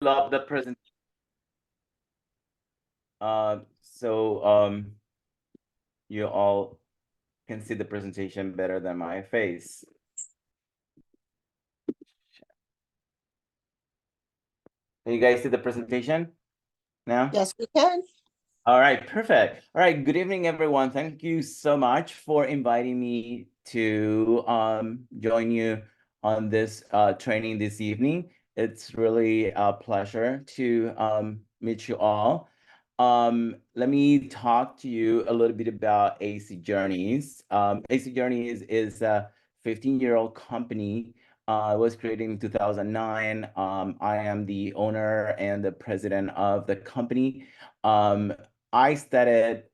Love the presentation. So you all can see the presentation better than my face. Can you guys see the presentation now? Yes, we can. All right, perfect. All right, good evening, everyone. Thank you so much for inviting me to join you on this training this evening. It's really a pleasure to meet you all. Let me talk to you a little bit about AC Journeys. AC Journeys is a 15-year-old company. It was created in 2009. I am the owner and the president of the company. I started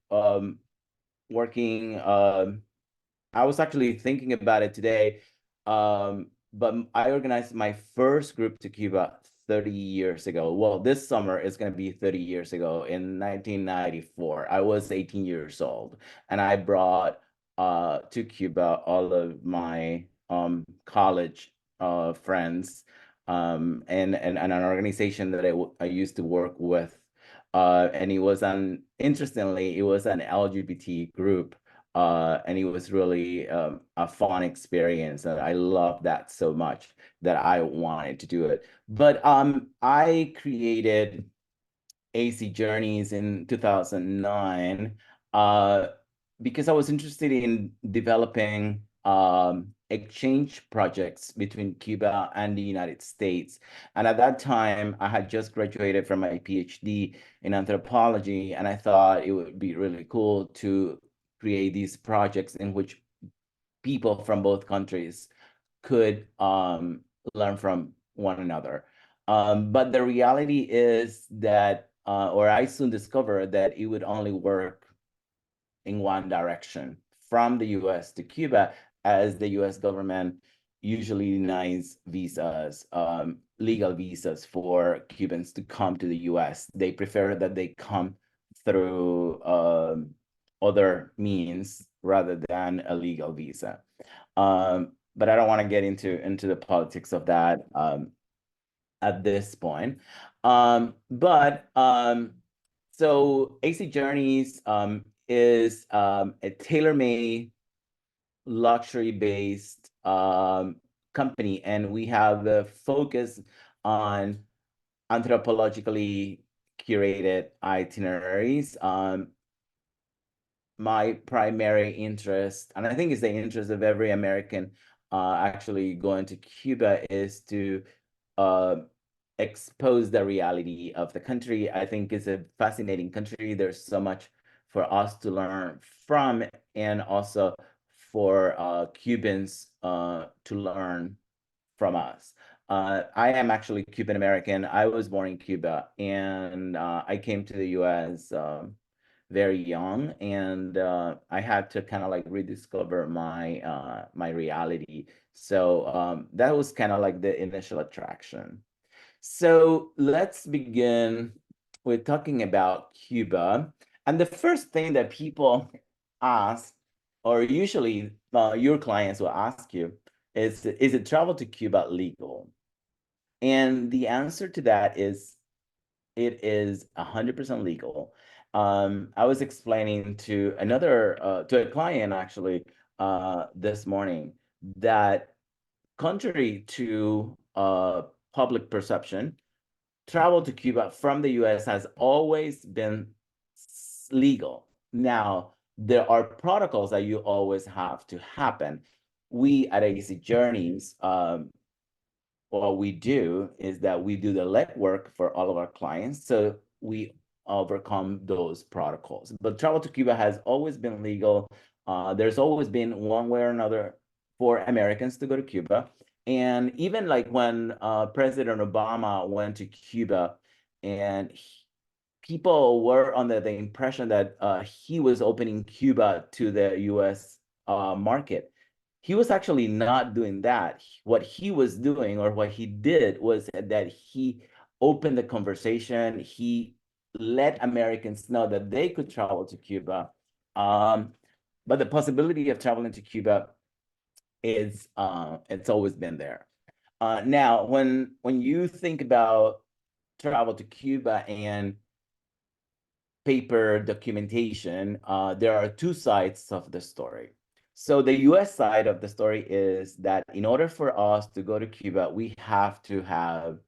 working. I was actually thinking about it today, but I organized my first group to Cuba 30 years ago. Well, this summer is going to be 30 years ago. In 1994, I was 18 years old, and I brought to Cuba all of my college friends and an organization that I used to work with. And it was interestingly, it was an LGBT group. And it was really a fun experience. And I loved that so much that I wanted to do it. But I created AC Journeys in 2009 uh, because I was interested in developing exchange projects between Cuba and the United States. And at that time, I had just graduated from my PhD in anthropology, and I thought it would be really cool to create these projects in which people from both countries could learn from one another. But the reality is that, or I soon discovered that it would only work in one direction from the US to Cuba, as the US government usually denies visas, legal visas for Cubans to come to the US. They prefer that they come through other means rather than a legal visa. But I don't want to get into the politics of that at this point. So AC Journeys is a tailor-made luxury-based company, and we have the focus on anthropologically curated itineraries. My primary interest, and I think it's the interest of every American actually going to Cuba, is to uh, expose the reality of the country. I think it's a fascinating country. There's so much for us to learn from, and also for Cubans to learn from us. I am actually Cuban American. I was born in Cuba, and I came to the US very young, and I had to kind of like rediscover my reality. So that was kind of like the initial attraction. So let's begin with talking about Cuba. And the first thing that people ask, or usually your clients will ask you, is it travel to Cuba legal? And the answer to that is it is 100% legal. I was explaining to to a client actually this morning that contrary to public perception, travel to Cuba from the US has always been legal. Now, there are protocols that you always have to happen. We at AC Journeys, what we do is that we do the legwork for all of our clients. So we overcome those protocols. But travel to Cuba has always been legal. There's always been one way or another for Americans to go to Cuba. And even like when President Obama went to Cuba, and people were under the impression that he was opening Cuba to the US market. He was actually not doing that. What he was doing, or what he did, was that he opened the conversation. He let Americans know that they could travel to Cuba. But the possibility of traveling to Cuba is it's always been there. Now, when you think about travel to Cuba and paper documentation, there are two sides of the story. So the US side of the story is that in order for us to go to Cuba, we have to have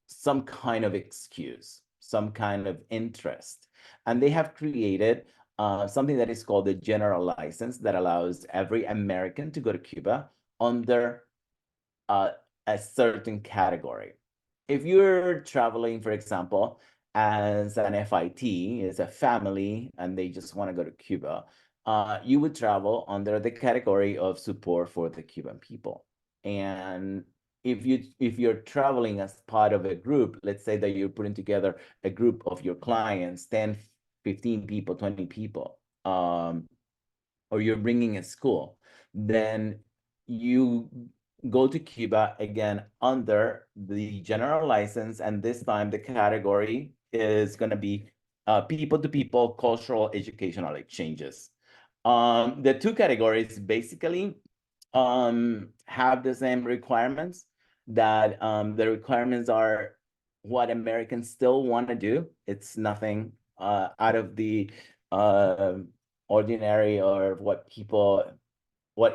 some kind of excuse, some kind of interest. And they have created something that is called the general license that allows every American to go to Cuba under uh, a certain category. If you're traveling, for example, as an FIT, as a family, and they just want to go to Cuba, you would travel under the category of support for the Cuban people. And if you're traveling as part of a group, let's say that you're putting together a group of your clients, 10, 15 people, 20 people, or you're bringing a school, then you go to Cuba again under the general license, and this time the category is going to be people-to-people cultural educational exchanges. The two categories basically have the same requirements, that the requirements are what Americans still want to do. It's nothing out of the uh, ordinary or what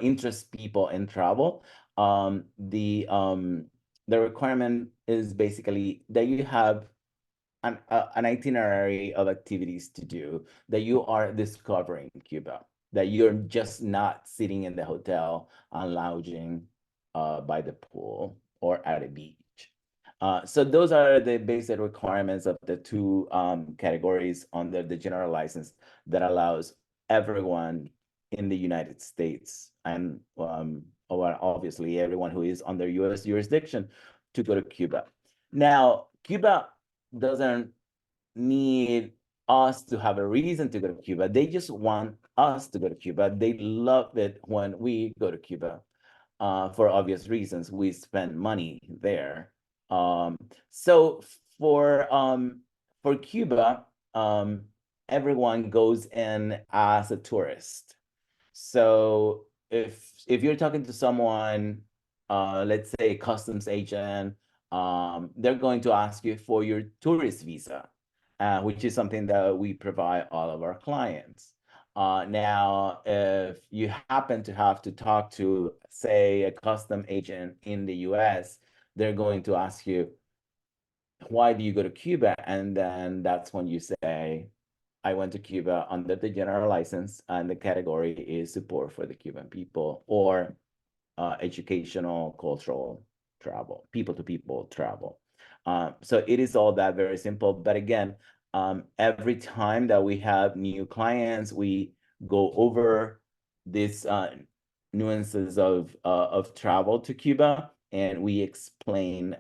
interests people in travel. The requirement is basically that you have an itinerary of activities to do, that you are discovering Cuba, that you're just not sitting in the hotel and lounging by the pool or at a beach. So those are the basic requirements of the two categories under the general license that allows everyone in the United States and obviously everyone who is under US jurisdiction to go to Cuba. Now, Cuba doesn't need us to have a reason to go to Cuba. They just want us to go to Cuba. They love it when we go to Cuba. For obvious reasons, we spend money there. So for Cuba, everyone goes in as a tourist. So if you're talking to someone, let's say a customs agent, they're going to ask you for your tourist visa, which is something that we provide all of our clients. Now, if you happen to have to talk to, say, a custom agent in the US, they're going to ask you, why do you go to Cuba? And then that's when you say, I went to Cuba under the general license, and the category is support for the Cuban people, or educational, cultural travel, people-to-people travel. So it is all that very simple. But again, every time that we have new clients, we go over these nuances of travel to Cuba, and we explain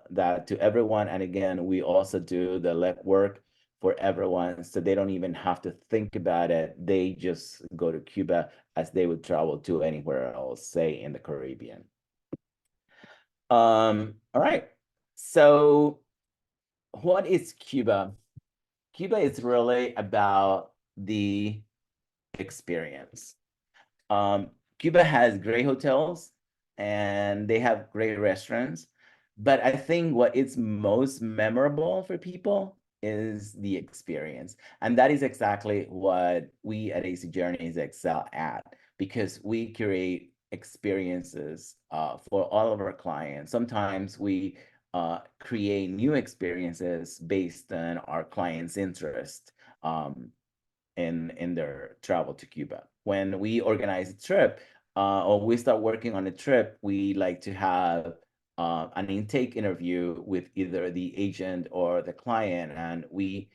that to everyone. And again, we also do the legwork for everyone, so they don't even have to think about it. They just go to Cuba as they would travel to anywhere else, say in the Caribbean. All right. So what is Cuba? Cuba is really about the experience. Cuba has great hotels and they have great restaurants, but I think what is most memorable for people is the experience. And that is exactly what we at AC Journeys excel at, because we create experiences for all of our clients. Sometimes we create new experiences based on our clients' interest. In their travel to Cuba. When we organize a trip, or we start working on a trip, we like to have an intake interview with either the agent or the client, and we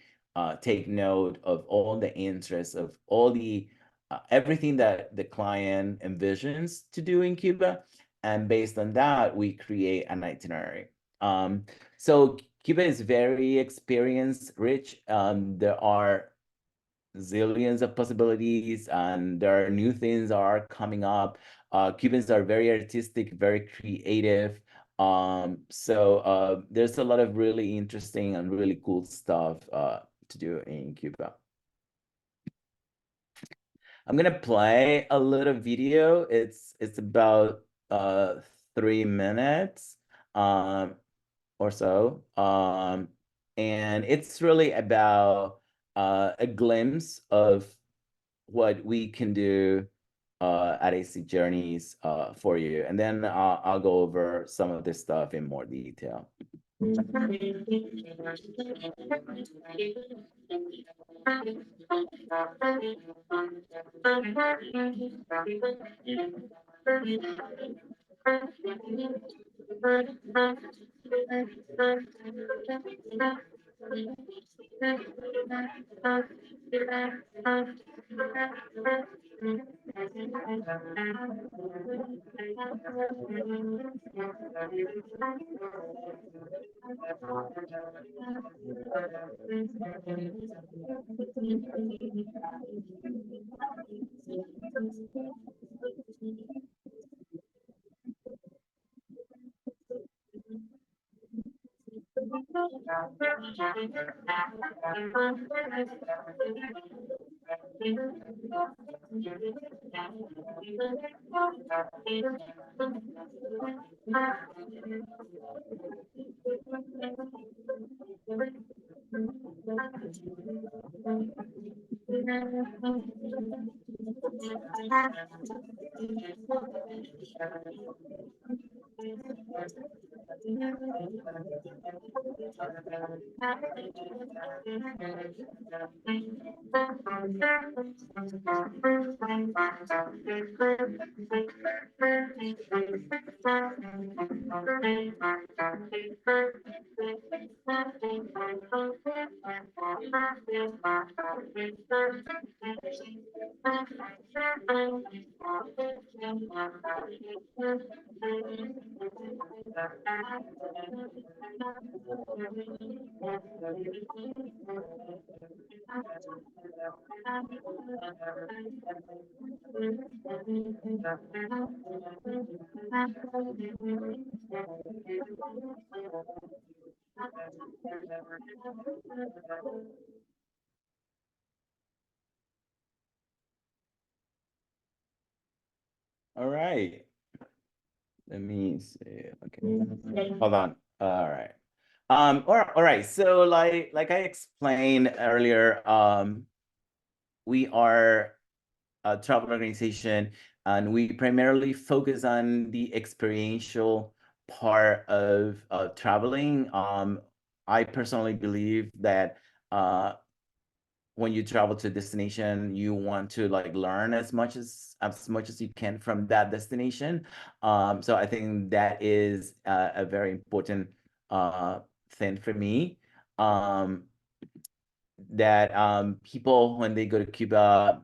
take note of all the interests of all the everything that the client envisions to do in Cuba, and based on that, we create an itinerary. So Cuba is very experience rich. There are zillions of possibilities, and there are new things are coming up. Cubans are very artistic, very creative. So there's a lot of really interesting and really cool stuff to do in Cuba. I'm gonna play a little video. It's about 3 minutes or so. And it's really about a glimpse of what we can do at AC Journeys for you. And then I'll go over some of this stuff in more detail. All right. Let me see. Okay. Hold on. All right. All right. So like I explained earlier, we are a travel organization, and we primarily focus on the experiential part of traveling. I personally believe that when you travel to a destination, you want to like learn as much as you can from that destination. So I think that is a very important thing for me. Um, that people, when they go to Cuba,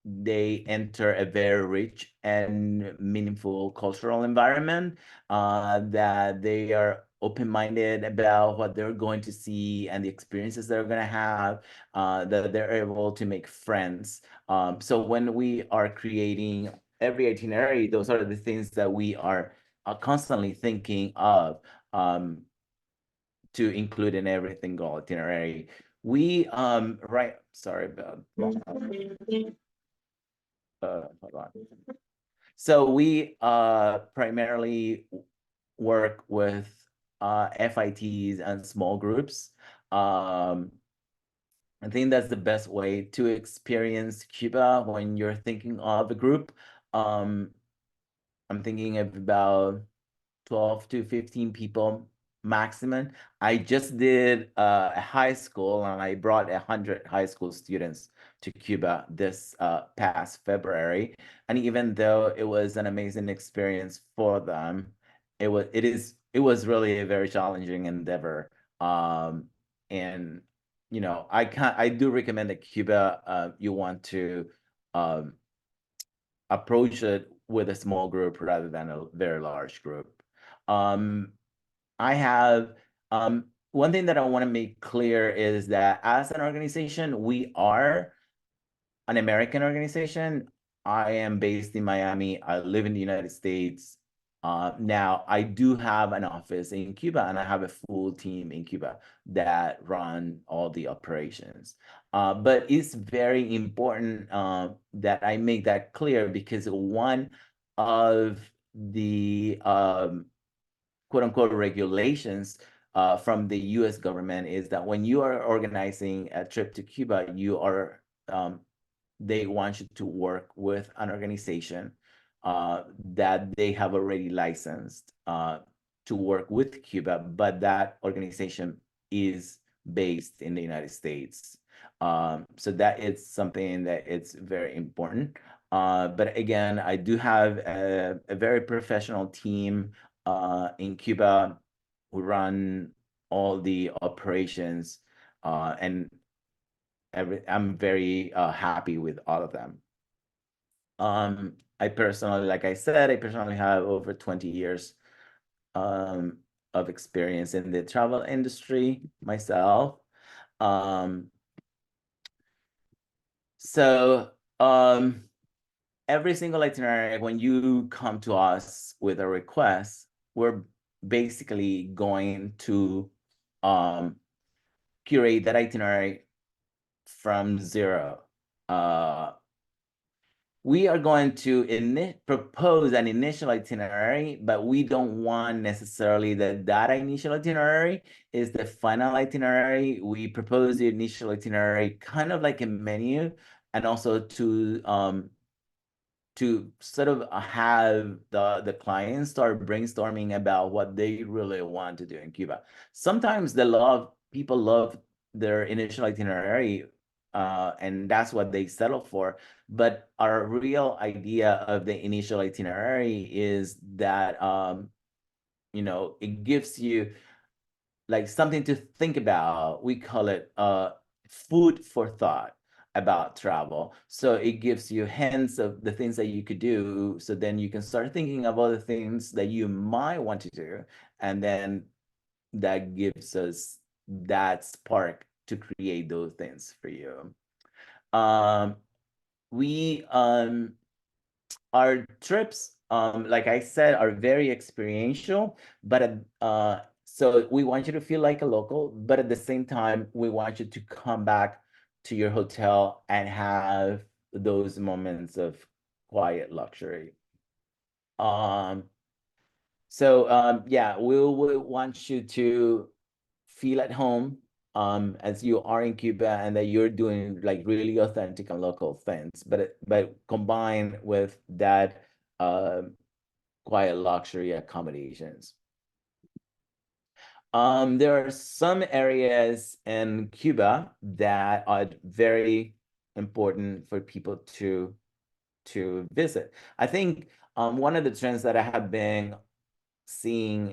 they enter a very rich and meaningful cultural environment, that they are open-minded about what they're going to see and the experiences they're going to have, that they're able to make friends. So when we are creating every itinerary, those are the things that we are constantly thinking of, to include in every single itinerary. We right, sorry about hold on. So we primarily work with FITs and small groups. Um, I think that's the best way to experience Cuba when you're thinking of a group. Um, I'm thinking of about 12 to 15 people maximum. I just did a high school, and I brought 100 high school students to Cuba this past February. And even though it was an amazing experience for them, it was really a very challenging endeavor. And I do recommend that Cuba, you want to um, approach it with a small group rather than a very large group. Um, I have one thing that I want to make clear is that as an organization, we are an American organization. I am based in Miami. I live in the United States. Now, I do have an office in Cuba, and I have a full team in Cuba that run all the operations. But it's very important that I make that clear, because one of the quote unquote regulations from the US government is that when you are organizing a trip to Cuba, they want you to work with an organization that they have already licensed to work with Cuba, but that organization is based in the United States. So that is something that it's very important. But again, I do have a very professional team in Cuba who run all the operations, and I'm very happy with all of them. I personally, like I said, I personally have over 20 years um, of experience in the travel industry myself. Um, so every single itinerary, when you come to us with a request, we're basically going to curate that itinerary from zero. We are going to propose an initial itinerary, but we don't want necessarily that initial itinerary is the final itinerary. We propose the initial itinerary kind of like a menu, and also to sort of have the clients start brainstorming about what they really want to do in Cuba. Sometimes people love their initial itinerary, and that's what they settle for. But our real idea of the initial itinerary is that it gives you like something to think about. We call it food for thought about travel. So it gives you hints of the things that you could do. So then you can start thinking of other things that you might want to do. And then that gives us that spark to create those things for you. We Our trips, like I said, are very experiential, but so we want you to feel like a local, but at the same time, we want you to come back to your hotel and have those moments of quiet luxury. Um, yeah, we will want you to feel at home as you are in Cuba, and that you're doing like really authentic and local things, but combined with that quiet luxury accommodations. There are some areas in Cuba that are very important for people to visit. I think one of the trends that I have been seeing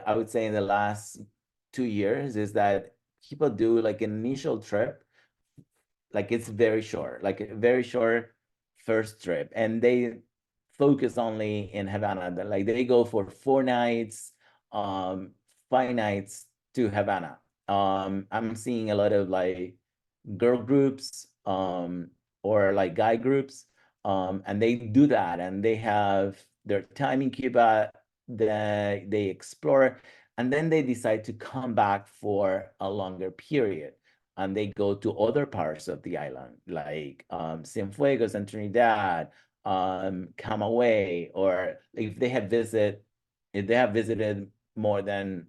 I would say in the last 2 years is that people do like an initial trip, like it's very short, like a very short first trip, and they focus only in Havana. Like they go for 4 nights, 5 nights to Havana. I'm seeing a lot of like girl groups, or like guy groups, and they do that, and they have their time in Cuba, they explore, and then they decide to come back for a longer period, and they go to other parts of the island, like Cienfuegos and Trinidad, Camagüey, or if they have visited more than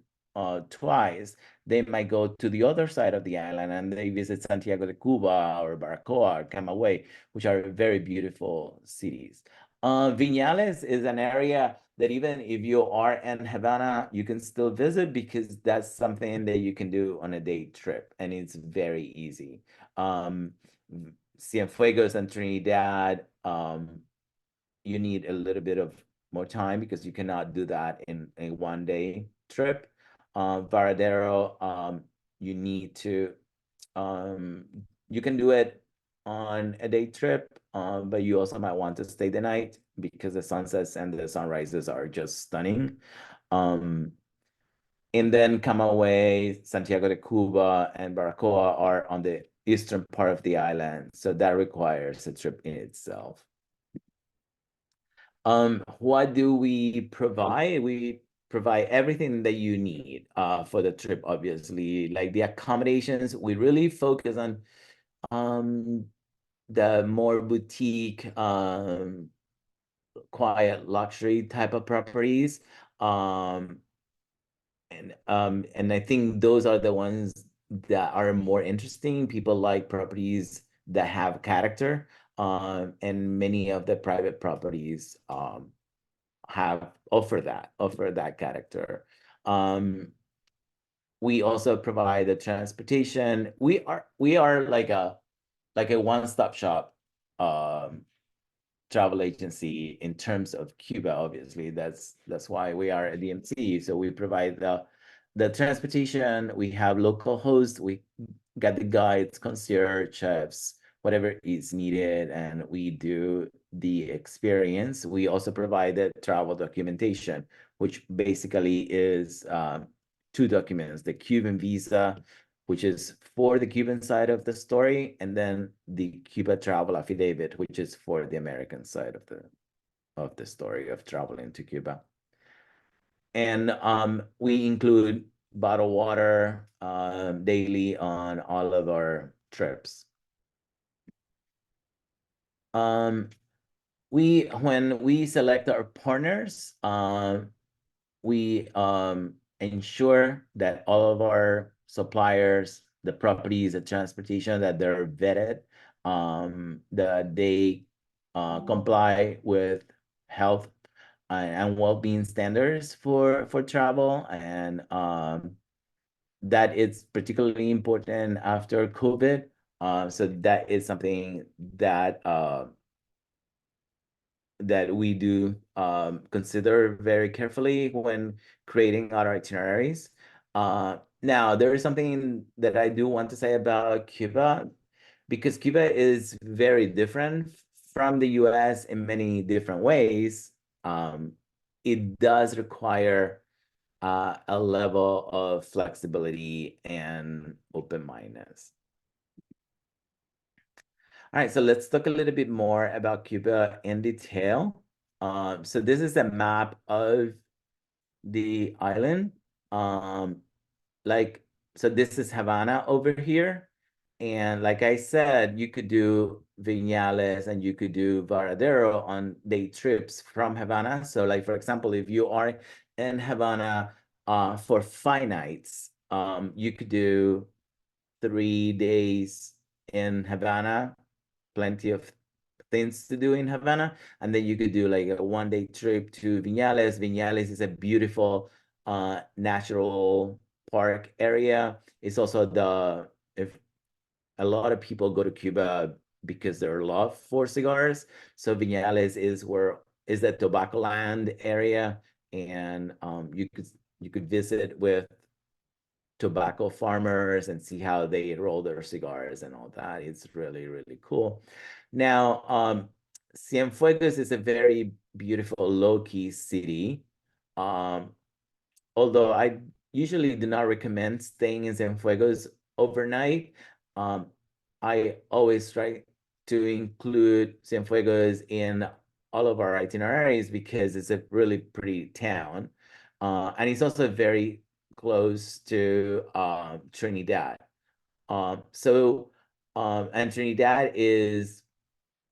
twice, they might go to the other side of the island and they visit Santiago de Cuba or Baracoa or Camagüey, which are very beautiful cities. Viñales is an area that even if you are in Havana, you can still visit, because that's something that you can do on a day trip, and it's very easy. Cienfuegos and Trinidad, you need a little bit of more time because you cannot do that in a 1 day trip. Varadero, you need to, you can do it on a day trip, but you also might want to stay the night because the sunsets and the sunrises are just stunning. And then Camagüey, Santiago de Cuba, and Baracoa are on the eastern part of the island, so that requires a trip in itself. What do we provide? We provide everything that you need for the trip, obviously. Like the accommodations, we really focus on the more boutique, quiet luxury type of properties. and I think those are the ones that are more interesting. People like properties that have character, and many of the private properties have offer that character. Um, we also provide the transportation. We are like a one-stop shop travel agency in terms of Cuba. Obviously, that's why we are a DMC. So we provide the transportation. We have local hosts. We got the guides, concierge, chefs, whatever is needed, and we do the experience. We also provide the travel documentation, which basically is two documents: the Cuban visa, which is for the Cuban side of the story, and then the Cuba travel affidavit, which is for the American side of the story of traveling to Cuba. And we include bottled water daily on all of our trips. When we select our partners, we ensure that all of our suppliers, the properties, the transportation, that they're vetted, that they comply with health and well-being standards for travel, and that it's particularly important after COVID. So that is something that that we do consider very carefully when creating our itineraries. Now, there is something that I do want to say about Cuba, because Cuba is very different from the US in many different ways. It does require a level of flexibility and open-mindedness. All right, so let's talk a little bit more about Cuba in detail. So this is a map of the island. Um, so this is Havana over here. And like I said, you could do Viñales and you could do Varadero on day trips from Havana. So like, for example, if you are in Havana for 5 nights, you could do 3 days in Havana, plenty of things to do in Havana. And then you could do like a 1 day trip to Viñales. Viñales is a beautiful natural park area. It's also if a lot of people go to Cuba because their love for cigars. So Viñales is the tobacco land area, and you could visit with tobacco farmers and see how they roll their cigars and all that. It's really, really cool. Now, Cienfuegos is a very beautiful low-key city. Um, Although I usually do not recommend staying in Cienfuegos overnight, um, I always try to include Cienfuegos in all of our itineraries because it's a really pretty town. And it's also very close to Trinidad. And Trinidad is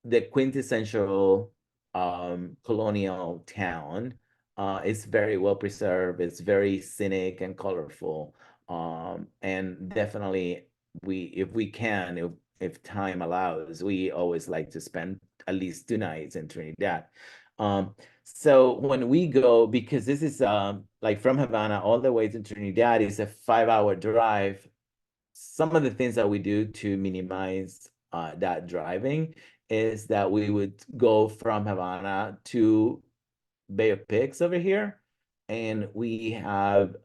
the quintessential colonial town. It's very well preserved. It's very scenic and colorful. And definitely, if we can, if time allows, we always like to spend at least 2 nights in Trinidad. So when we go, because this is like from Havana all the way to Trinidad is a 5-hour drive. Some of the things that we do to minimize that driving is that we would go from Havana to Bay of Pigs over here, and we have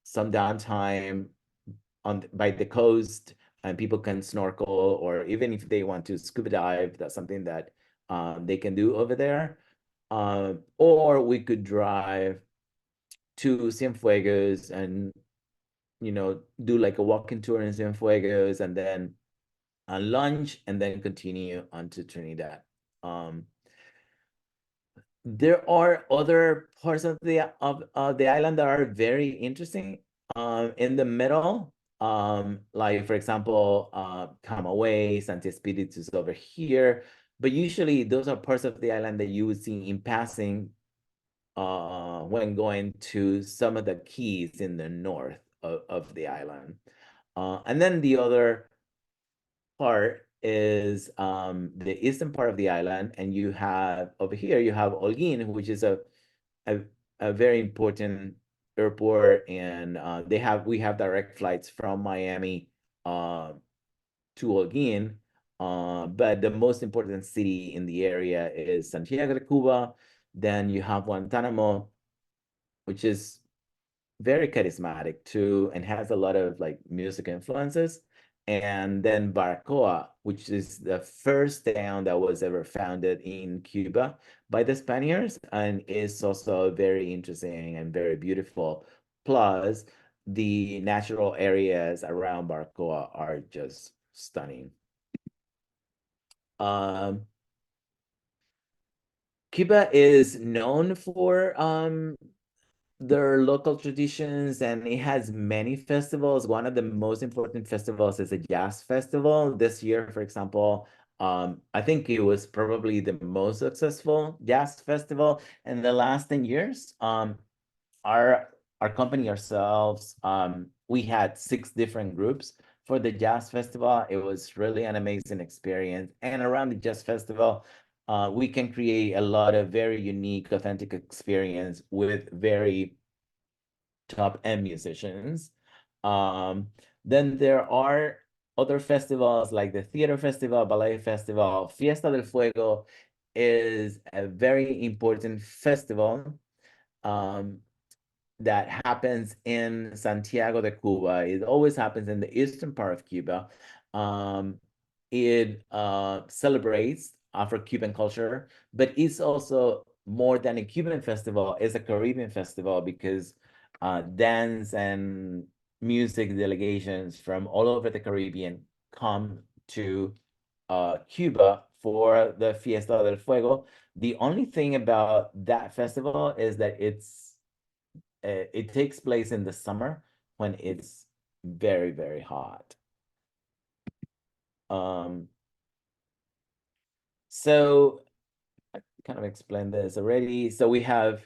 some downtime by the coast, and people can snorkel, or even if they want to scuba dive, that's something that they can do over there. Or we could drive to Cienfuegos and do like a walking tour in Cienfuegos, and then lunch, and then continue on to Trinidad. There are other parts of the island that are very interesting. In the middle, like for example, Camagüey, Santi Espíritu is over here, but usually those are parts of the island that you would see in passing when going to some of the keys in the north of the island. And then the other part is the eastern part of the island, and you have over here you have Holguin, which is a, a very important airport, and we have direct flights from Miami uh, to Holguin. But the most important city in the area is Santiago de Cuba. Then you have Guantanamo, which is very charismatic too and has a lot of like music influences. And then Baracoa, which is the first town that was ever founded in Cuba by the Spaniards and is also very interesting and very beautiful. Plus, the natural areas around Baracoa are just stunning. Um, Cuba is known for their local traditions, and it has many festivals. One of the most important festivals is a jazz festival. This year, for example, I think it was probably the most successful jazz festival in the last 10 years. Our our company ourselves, we had 6 different groups for the jazz festival. It was really an amazing experience. And around the jazz festival, we can create a lot of very unique, authentic experience with very top-end musicians. Um, then there are other festivals like the Theater Festival, Ballet Festival. Fiesta del Fuego is a very important festival. Um, that happens in Santiago de Cuba. It always happens in the eastern part of Cuba. Um, it celebrates Afro-Cuban culture, but it's also more than a Cuban festival. It's a Caribbean festival because dance and music delegations from all over the Caribbean come to Cuba for the Fiesta del Fuego. The only thing about that festival is that it takes place in the summer when it's very, very hot. Um, so I kind of explained this already. So we have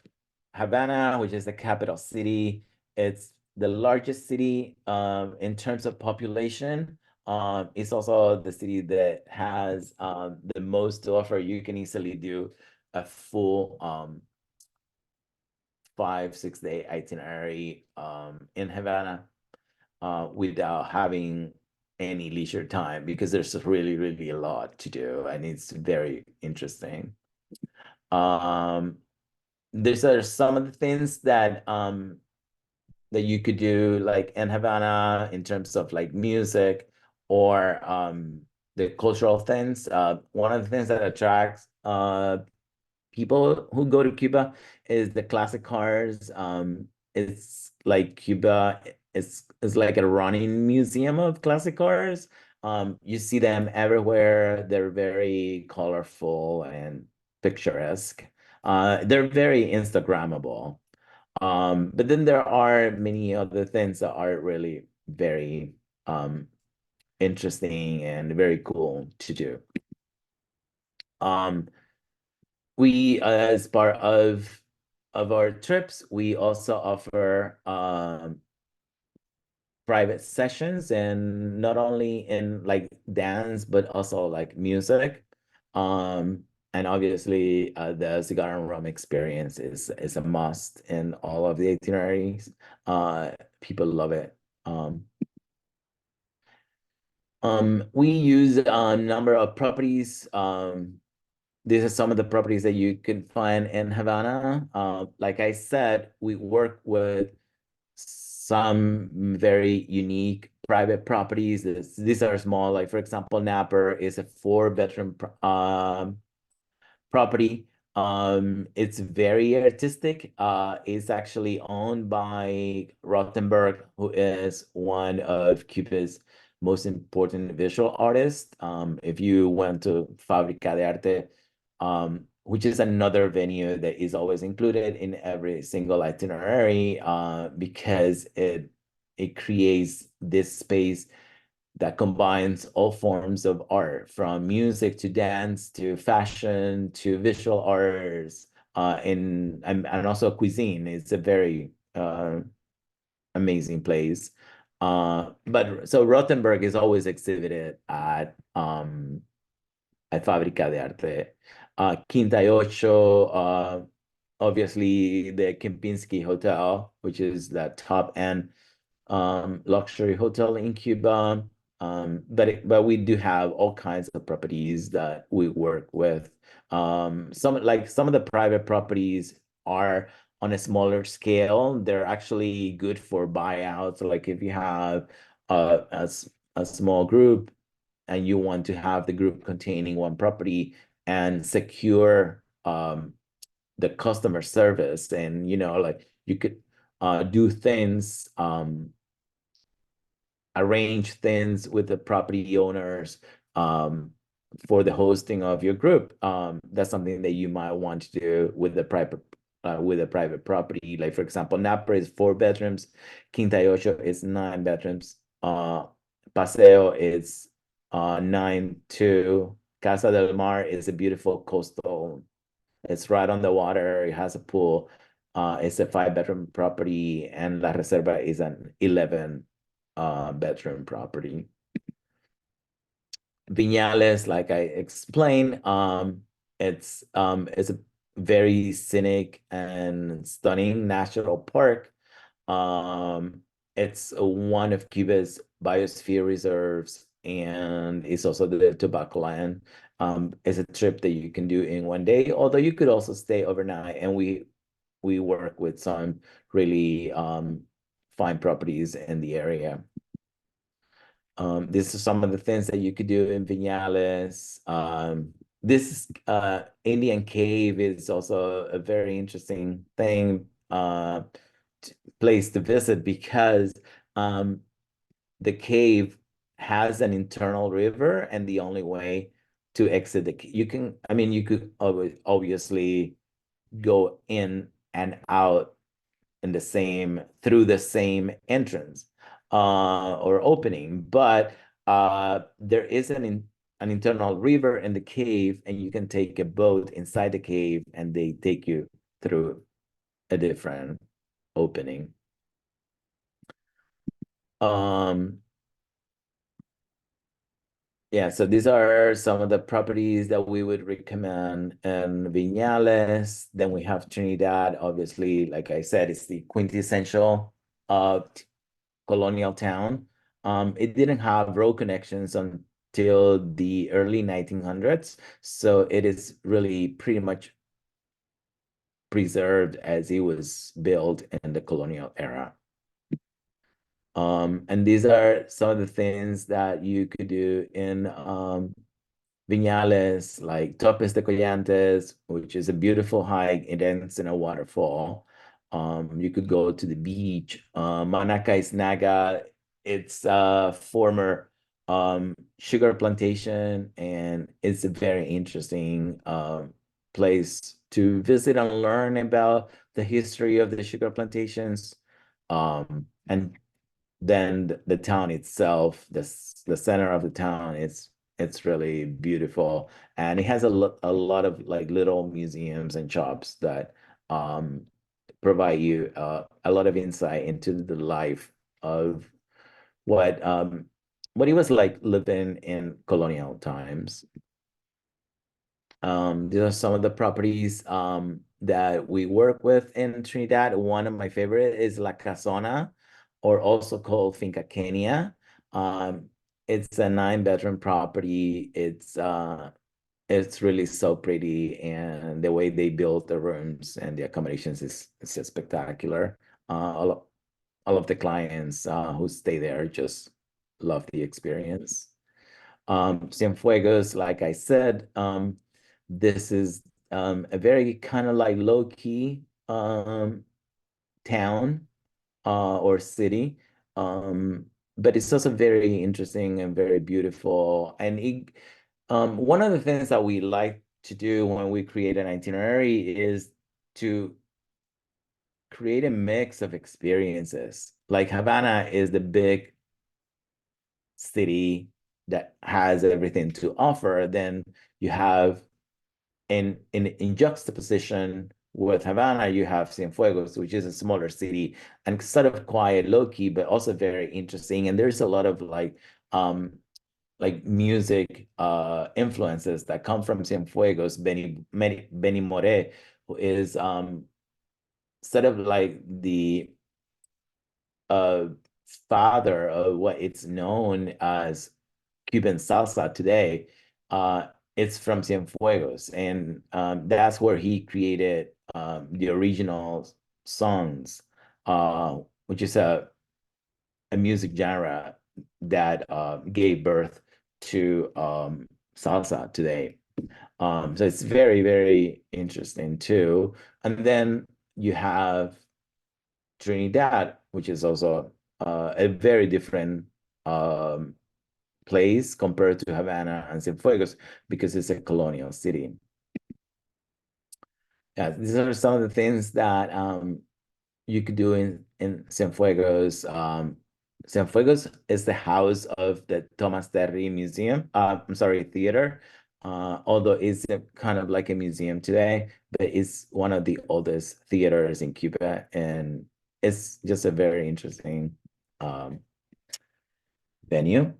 Havana, which is the capital city. It's the largest city in terms of population. It's also the city that has the most to offer. You can easily do a full 5, 6 day itinerary in Havana without having any leisure time because there's really, really a lot to do and it's very interesting. Um, these are some of the things that you could do like in Havana in terms of like music or the cultural things. One of the things that attracts people who go to Cuba is the classic cars. It's like Cuba is like a running museum of classic cars. You see them everywhere. They're very colorful and picturesque. They're very Instagrammable. But then there are many other things that are really very interesting and very cool to do. Um, we, as part of our trips, we also offer private sessions and not only in like dance, but also like music. And obviously the cigar and rum experience is a must in all of the itineraries. People love it. We use a number of properties. These are some of the properties that you can find in Havana. Like I said, we work with some very unique private properties. These are small, like for example, Napper is a 4 bedroom property. It's very artistic. It's actually owned by Rothenberg, who is one of Cuba's most important visual artists. If you went to Fábrica de Arte, which is another venue that is always included in every single itinerary, because it creates this space that combines all forms of art, from music to dance to fashion to visual arts, and also cuisine. It's a very amazing place. But so Rothenberg is always exhibited at Fábrica de Arte. Quinta y Ocho, obviously the Kempinski Hotel, which is the top end luxury hotel in Cuba. But we do have all kinds of properties that we work with. Some of the private properties are on a smaller scale. They're actually good for buyouts. Like if you have a small group and you want to have the group containing one property and secure the customer service, and like you could do things, arrange things with the property owners um, for the hosting of your group. That's something that you might want to do with a private property. Like for example, Napa is 4 bedrooms, Quinta y Ocho is 9 bedrooms, Paseo is 9 2. Casa del Mar is a beautiful coastal. It's right on the water. It has a pool. It's a 5 bedroom property, and La Reserva is an 11 bedroom property. Viñales, like I explained, it's a very scenic and stunning national park. It's one of Cuba's biosphere reserves, and it's also the tobacco land. It's a trip that you can do in one day, although you could also stay overnight, and we work with some really fine properties in the area. These are some of the things that you could do in Viñales. This Indian cave is also a very interesting place to visit, because the cave has an internal river, and the only way to exit you could always obviously go in and out through the same entrance or opening, but there is an internal river in the cave, and you can take a boat inside the cave, and they take you through a different opening. Yeah, so these are some of the properties that we would recommend in Viñales. Then we have Trinidad. Obviously, like I said, it's the quintessential colonial town. It didn't have road connections until the early 1900s, so it is really pretty much preserved as it was built in the colonial era. And these are some of the things that you could do in Viñales, like Topes de Collantes, which is a beautiful hike. It ends in a waterfall. You could go to the beach. Manacay it's a former sugar plantation, and it's a very interesting place to visit and learn about the history of the sugar plantations. And then the town itself, the center of the town, it's really beautiful, and it has a lot of like little museums and shops that provide you a lot of insight into the life of what what it was like living in colonial times. These are some of the properties that we work with in Trinidad. One of my favorite is La Casona, or also called Finca Kenya. It's a 9 bedroom property. It's really so pretty, and the way they built the rooms and the accommodations is just spectacular. All of the clients who stay there just love the experience. Cienfuegos, like I said, this is a very kind of like low-key town or city, but it's also very interesting and very beautiful. And one of the things that we like to do when we create an itinerary is to create a mix of experiences. Like Havana is the big city that has everything to offer. Then you have in juxtaposition with Havana, you have Cienfuegos, which is a smaller city and sort of quiet, low key, but also very interesting. And there's a lot of like music influences that come from Cienfuegos. Benny More, who is sort of like the uh, father of what it's known as Cuban salsa today. It's from Cienfuegos, and that's where he created the original songs, which is a music genre that gave birth to salsa today. So it's very, very interesting too. And then you have Trinidad, which is also a very different um, place compared to Havana and Cienfuegos because it's a colonial city. Yeah, these are some of the things that you could do in Cienfuegos. Cienfuegos is the house of the Thomas Terry Museum. I'm sorry, theater. Although it's kind of like a museum today, but it's one of the oldest theaters in Cuba, and it's just a very interesting um, venue.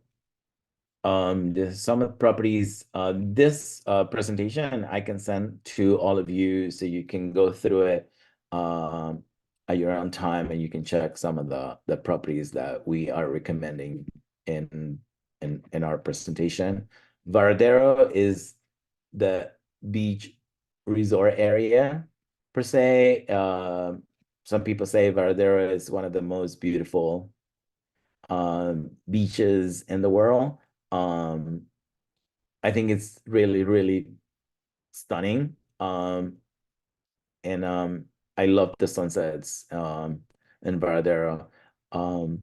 The summit properties, this presentation I can send to all of you so you can go through it um, at your own time and you can check some of the properties that we are recommending in in our presentation. Varadero is the beach resort area per se. Some people say Varadero is one of the most beautiful beaches in the world. Um, I think it's really, really stunning. And I love the sunsets in Varadero. Um,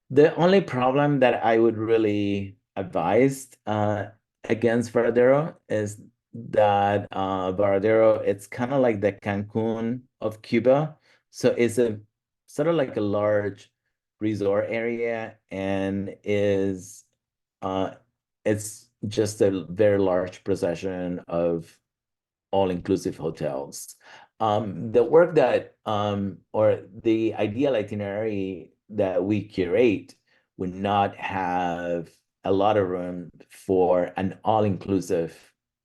the only problem that I would really advise against Varadero is that Varadero, it's kind of like the Cancun of Cuba. So it's a sort of like a large resort area and is uh, it's just a very large procession of all-inclusive hotels. The work that, or the ideal itinerary that we curate would not have a lot of room for an all-inclusive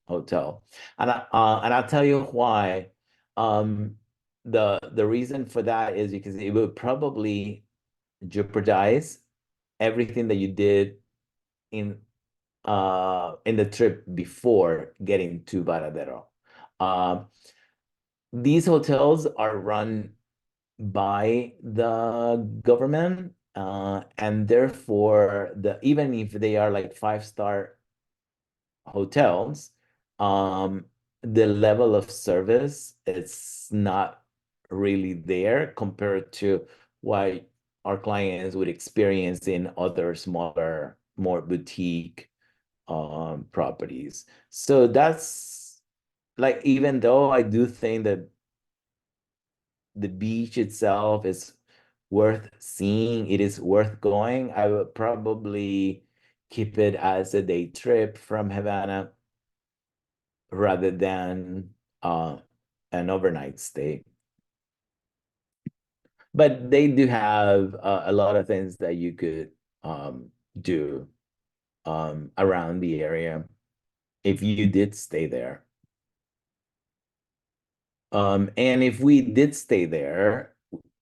hotel. And I'll tell you why. Um, the reason for that is because it would probably jeopardize everything that you did in in the trip before getting to Varadero. Um, these hotels are run by the government, and therefore even if they are like five-star hotels, um, the level of service it's not really there compared to what our clients would experience in other smaller, more boutique properties. So that's like, even though I do think that the beach itself is worth seeing, it is worth going, I would probably keep it as a day trip from Havana rather than an overnight stay. But they do have a lot of things that you could do around the area if you did stay there. And if we did stay there,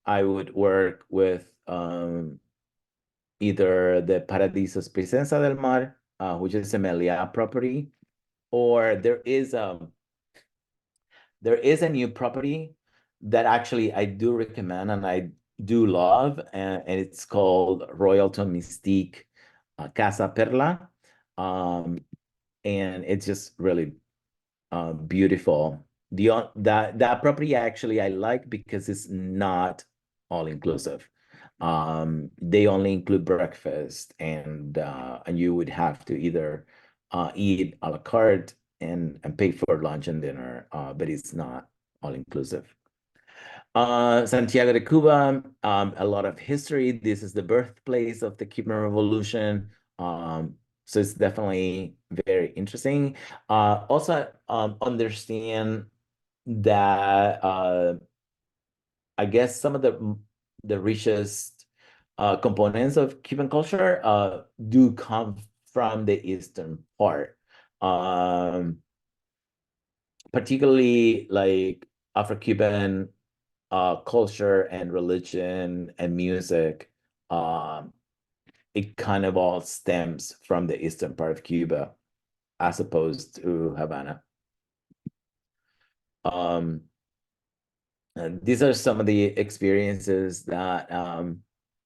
I would work with either the Paradisos Presencia del Mar, which is a Meliá property, or there is a new property that actually I do recommend and I do love, and it's called Royalton Mystique Casa Perla. Um, and it's just really beautiful. That property actually I like because it's not all inclusive. They only include breakfast, and you would have to either eat a la carte and pay for lunch and dinner, but it's not all inclusive. Santiago de Cuba, a lot of history. This is the birthplace of the Cuban Revolution. So it's definitely very interesting. Also, understand that I guess some of the richest components of Cuban culture do come from the eastern part. Um, Particularly like Afro-Cuban culture and religion and music. Um, it kind of all stems from the eastern part of Cuba as opposed to Havana. Um, and these are some of the experiences that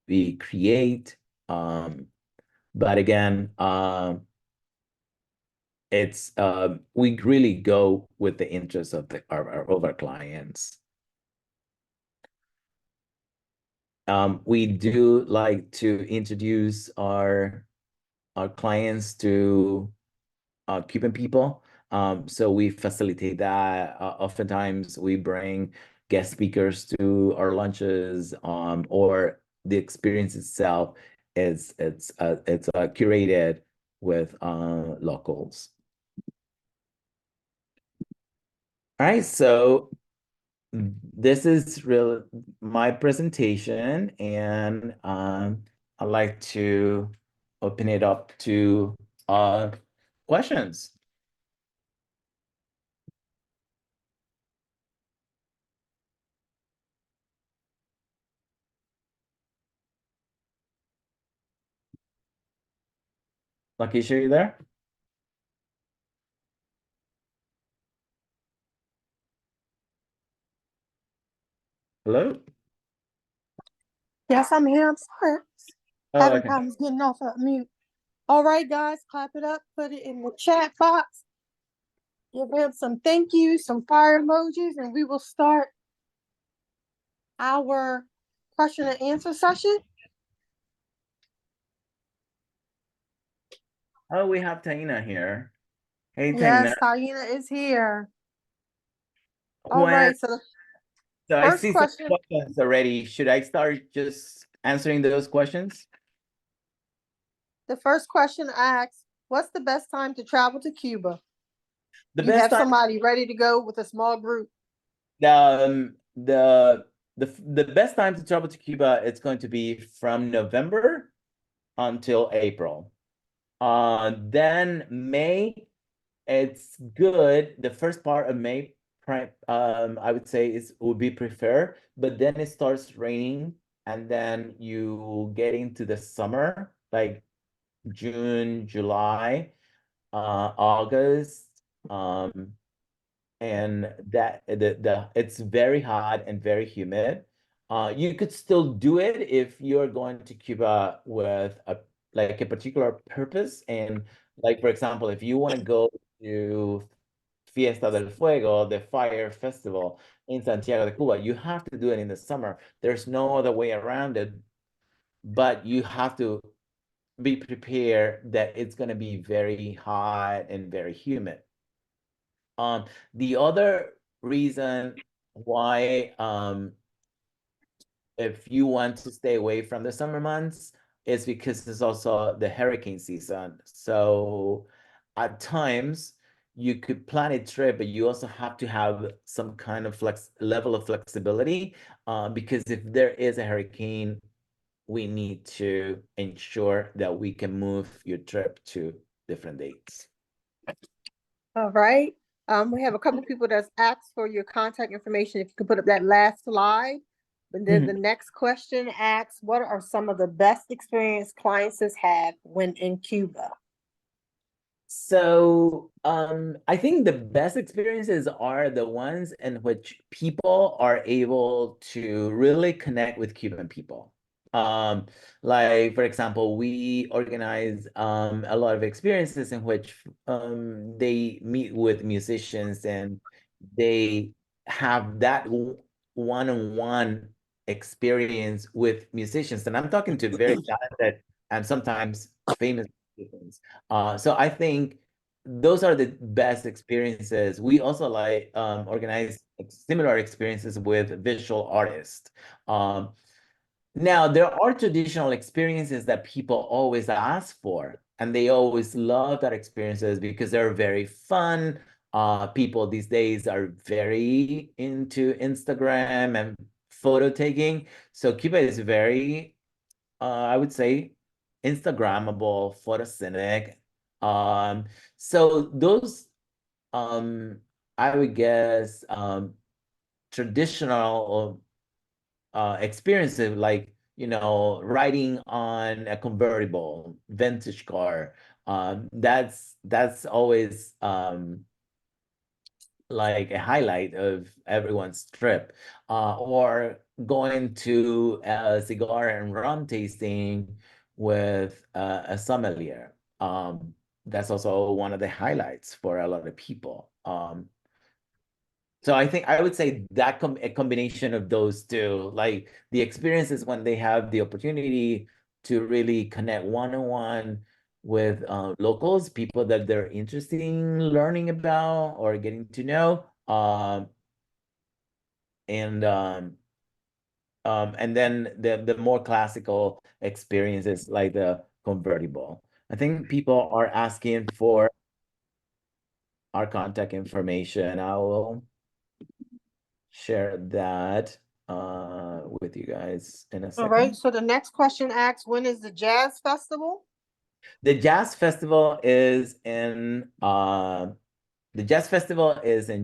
we create. But again, it's we really go with the interests of of our clients. We do like to introduce our clients to Cuban people. So we facilitate that. Oftentimes we bring guest speakers to our lunches, or the experience itself is it's curated with locals. All right, so this is real my presentation, and I'd like to open it up to questions. Lakeisha, are you there? Hello? Yes, I'm here. I'm sorry. Oh, Having okay. problems getting off of mute. All right, guys, clap it up, put it in the chat box. Give him some thank yous, some fire emojis, and we will start our question and answer session. Oh, we have Taina here. Hey, Taina. Yes, Hyena is here. All When right, so the so I first see some question, questions already. Should I start just answering those questions? the first question asks, what's the best time to travel to Cuba? The You best have time, somebody ready to go with a small group. um, the the best time to travel to Cuba, it's going to be from November until April. Then May, it's good. The first part of May, I would say would be preferred, but then it starts raining, and then you get into the summer, like June, July, August, and that the it's very hot and very humid. You could still do it if you're going to Cuba with a like a particular purpose. And like for example, if you want to go to Fiesta del Fuego, the fire festival in Santiago de Cuba, you have to do it in the summer. There's no other way around it, but you have to be prepared that it's going to be very hot and very humid. The other reason why, if you want to stay away from the summer months, is because it's also the hurricane season. So at times you could plan a trip, but you also have to have some kind of level of flexibility, because if there is a hurricane, we need to ensure that we can move your trip to different dates. All right. We have a couple people that's asked for your contact information. If you could put up that last slide. And then the next question asks, what are some of the best experience clients has had when in Cuba? So, I think the best experiences are the ones in which people are able to really connect with Cuban people. Um, like for example, we organize a lot of experiences in which they meet with musicians and they have that one-on-one experience with musicians. And I'm talking to very talented and sometimes famous musicians. So I think those are the best experiences. We also like organize similar experiences with visual artists. Um, Now there are traditional experiences that people always ask for, and they always love that experiences because they're very fun. People these days are very into Instagram and photo taking. So Cuba is very, I would say, Instagrammable, photogenic. Um, so those, um, I would guess, traditional experiences like, riding on a convertible vintage car. That's always like a highlight of everyone's trip, or going to a cigar and rum tasting with a sommelier. That's also one of the highlights for a lot of people. So I think I would say that a combination of those two, like the experiences when they have the opportunity to really connect one-on-one with locals, people that they're interested in learning about or getting to know, and then the more classical experiences like the convertible. I think people are asking for our contact information. I will share that with you guys in a All right, second. so the next question asks, when is the jazz festival? The jazz festival is in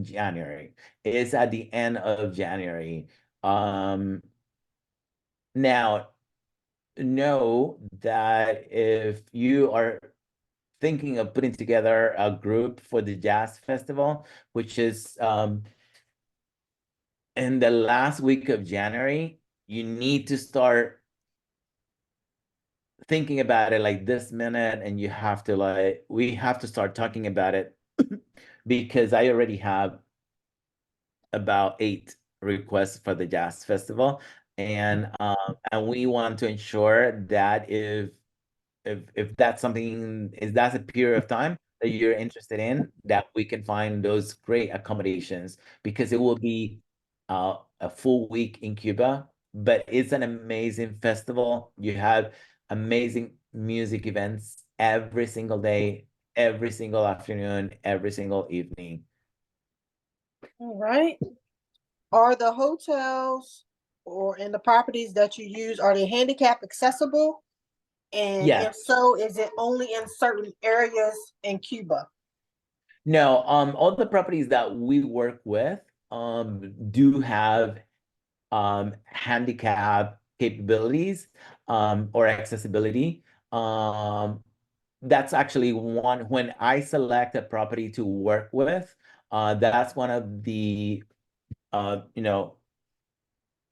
January. It's at the end of January. Um, Now know that if you are thinking of putting together a group for the jazz festival, which is in the last week of January, you need to start thinking about it like this minute, and we have to start talking about it because I already have about 8 requests for the jazz festival, and we want to ensure that if that's something, if that's a period of time that you're interested in, that we can find those great accommodations, because it will be a full week in Cuba, but it's an amazing festival. You have amazing music events every single day, every single afternoon, every single evening. All right. Are the hotels or in the properties that you use, are they handicap accessible? And Yes. if so, is it only in certain areas in Cuba? No, all the properties that we work with do have handicap capabilities, or accessibility. That's actually one, when I select a property to work with, that's one of the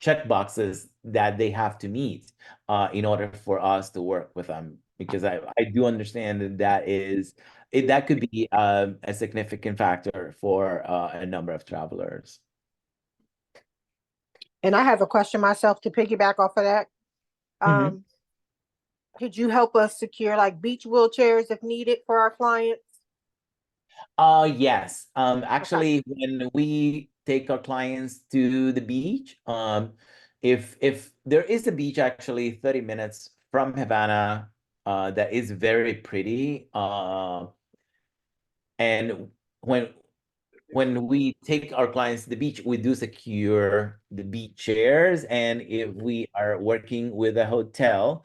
check boxes that they have to meet in order for us to work with them. Because I do understand that could be a significant factor for a number of travelers. And I have a question myself to piggyback off of that. Mhm. Um, could you help us secure like beach wheelchairs if needed for our clients? Yes. Okay. Actually, when we take our clients to the beach, if there is a beach actually 30 minutes from Havana, that is very pretty. And when when we take our clients to the beach, we do secure the beach chairs. And if we are working with a hotel,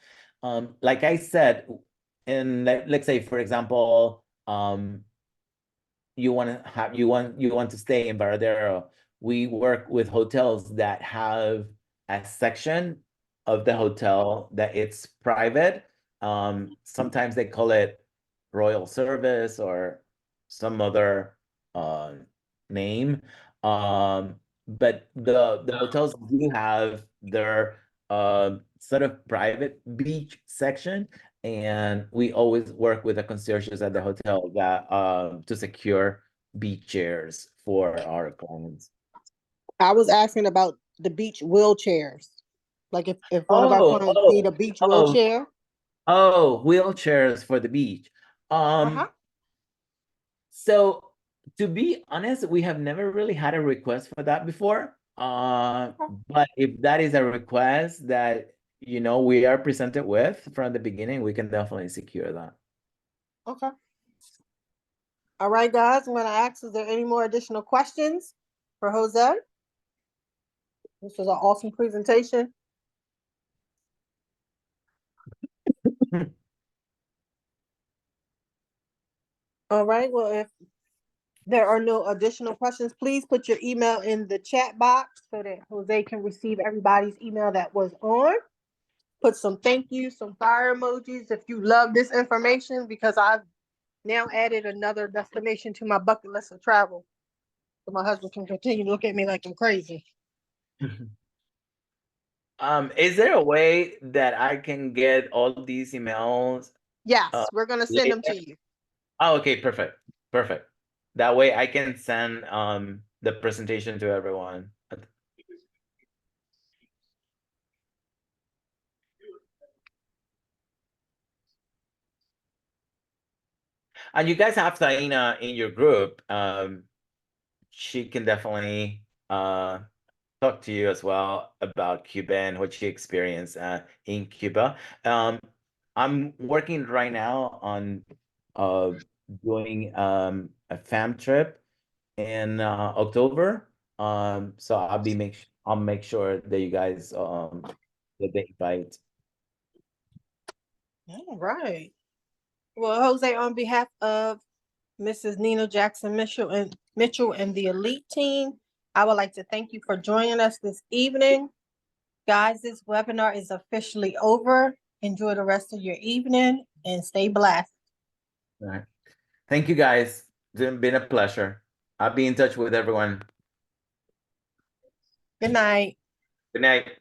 like I said, and let's say, for example, you want to stay in Varadero, we work with hotels that have a section of the hotel that it's private. Sometimes they call it Royal Service or some other uh, name. But the hotels do have their sort of private beach section, and we always work with the concierges at the hotel that to secure beach chairs for our clients. I was asking about the beach wheelchairs. Like if one of our Oh, clients need oh, a beach oh, wheelchair. wheelchairs for the beach. Uh-huh. So to be honest, we have never really had a request for that before. But if that is a request that we are presented with from the beginning, we can definitely secure that. Okay. All right, guys, I'm gonna ask, is there any more additional questions for Jose? This was an awesome presentation. All right, well, if there are no additional questions, please put your email in the chat box so that Jose can receive everybody's email that was on. Put some thank you, some fire emojis if you love this information, because I've now added another destination to my bucket list of travel. So my husband can continue to look at me like I'm crazy. Is there a way that I can get all these emails Yes, we're gonna send them to later? you. Oh, okay, perfect. Perfect. That way I can send the presentation to everyone. And you guys have Taina in your group. She can definitely talk to you as well about Cuba and what she experienced in Cuba. I'm working right now on uh, doing a fam trip in October. So I'll make sure that you guys get the invite. All right. Well, Jose, on behalf of Mrs. Nina Jackson Mitchell and the Elite team, I would like to thank you for joining us this evening. Guys, this webinar is officially over. Enjoy the rest of your evening and stay blessed. All right. Thank you guys. It's been a pleasure. I'll be in touch with everyone. Good night. Good night.